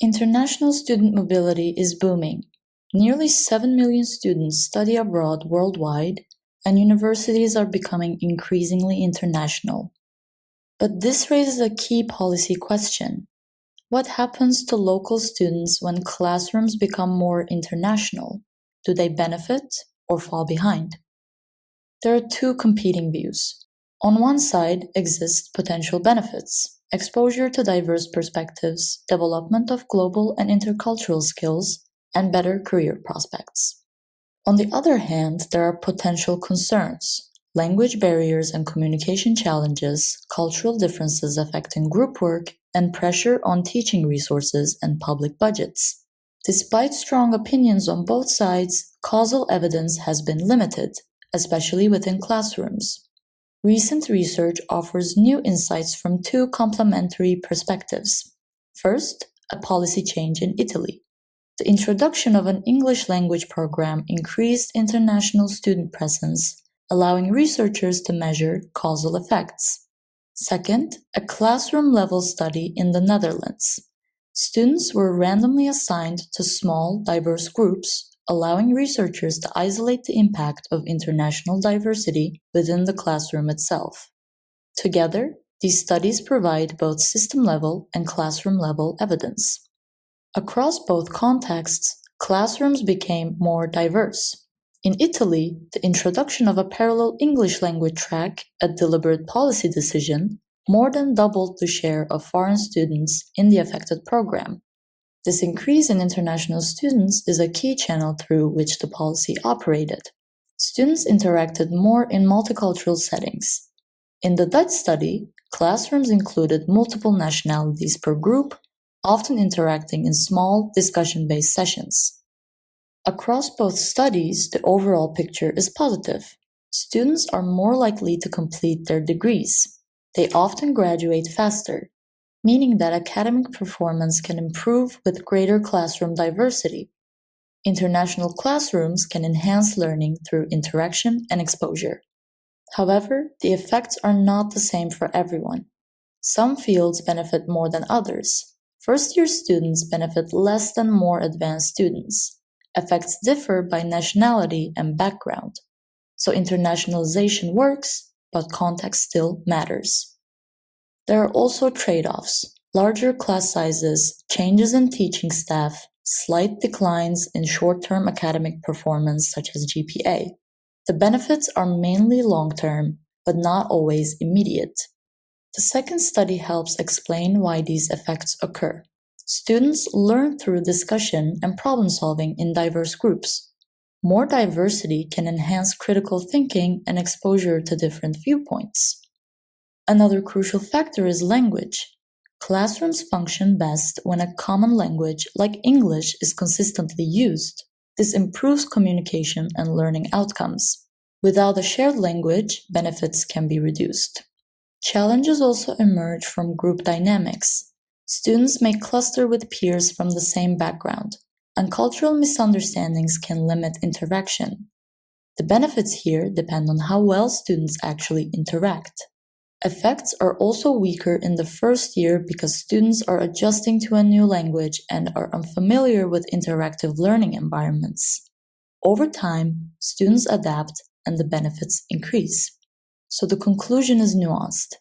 International student mobility is booming. Nearly 7 million students study abroad worldwide, and universities are becoming increasingly international. But this raises a key policy question. What happens to local students when classrooms become more international? Do they benefit or fall behind? There are two competing views. On one side exist potential benefits: exposure to diverse perspectives, development of global and intercultural skills, and better career prospects. On the other hand, there are potential concerns: language barriers and communication challenges, cultural differences affecting group work, and pressure on teaching resources and public budgets. Despite strong opinions on both sides, causal evidence has been limited, especially within classrooms. Recent research offers new insights from two complementary perspectives. First, a policy change in Italy. The introduction of an English language program increased international student presence, allowing researchers to measure causal effects. Second, a classroom-level study in the Netherlands. Students were randomly assigned to small, diverse groups, allowing researchers to isolate the impact of international diversity within the classroom itself. Together, these studies provide both system-level and classroom-level evidence. Across both contexts, classrooms became more diverse. In Italy, the introduction of a parallel English language track, a deliberate policy decision, more than doubled the share of foreign students in the affected program. This increase in international students is a key channel through which the policy operated. Students interacted more in multicultural settings. In the Dutch study, classrooms included multiple nationalities per group, often interacting in small, discussion-based sessions. Across both studies, the overall picture is positive. Students are more likely to complete their degrees. They often graduate faster, meaning that academic performance can improve with greater classroom diversity. International classrooms can enhance learning through interaction and exposure. However, the effects are not the same for everyone. Some fields benefit more than others. First-year students benefit less than more advanced students. Effects differ by nationality and background. So internationalization works, but context still matters. There are also trade-offs: larger class sizes, changes in teaching staff, slight declines in short-term academic performance such as GPA. The benefits are mainly long-term, but not always immediate. The second study helps explain why these effects occur. Students learn through discussion and problem-solving in diverse groups. More diversity can enhance critical thinking and exposure to different viewpoints. Another crucial factor is language. Classrooms function best when a common language like English is consistently used. This improves communication and learning outcomes. Without a shared language, benefits can be reduced. Challenges also emerge from group dynamics. Students may cluster with peers from the same background, and cultural misunderstandings can limit interaction. The benefits here depend on how well students actually interact. Effects are also weaker in the first year because students are adjusting to a new language and are unfamiliar with interactive learning environments. Over time, students adapt and the benefits increase. So the conclusion is nuanced.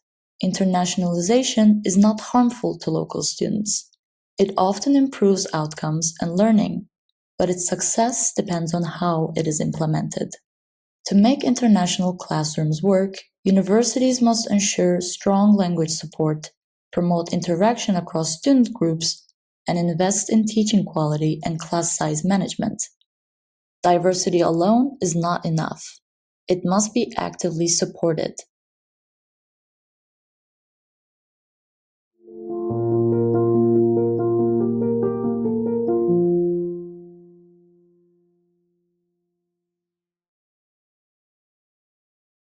Internationalization is not harmful to local students. It often improves outcomes and learning, but its success depends on how it is implemented. To make international classrooms work, universities must ensure strong language support, promote interaction across student groups, and invest in teaching quality and class size management. Diversity alone is not enough. It must be actively supported.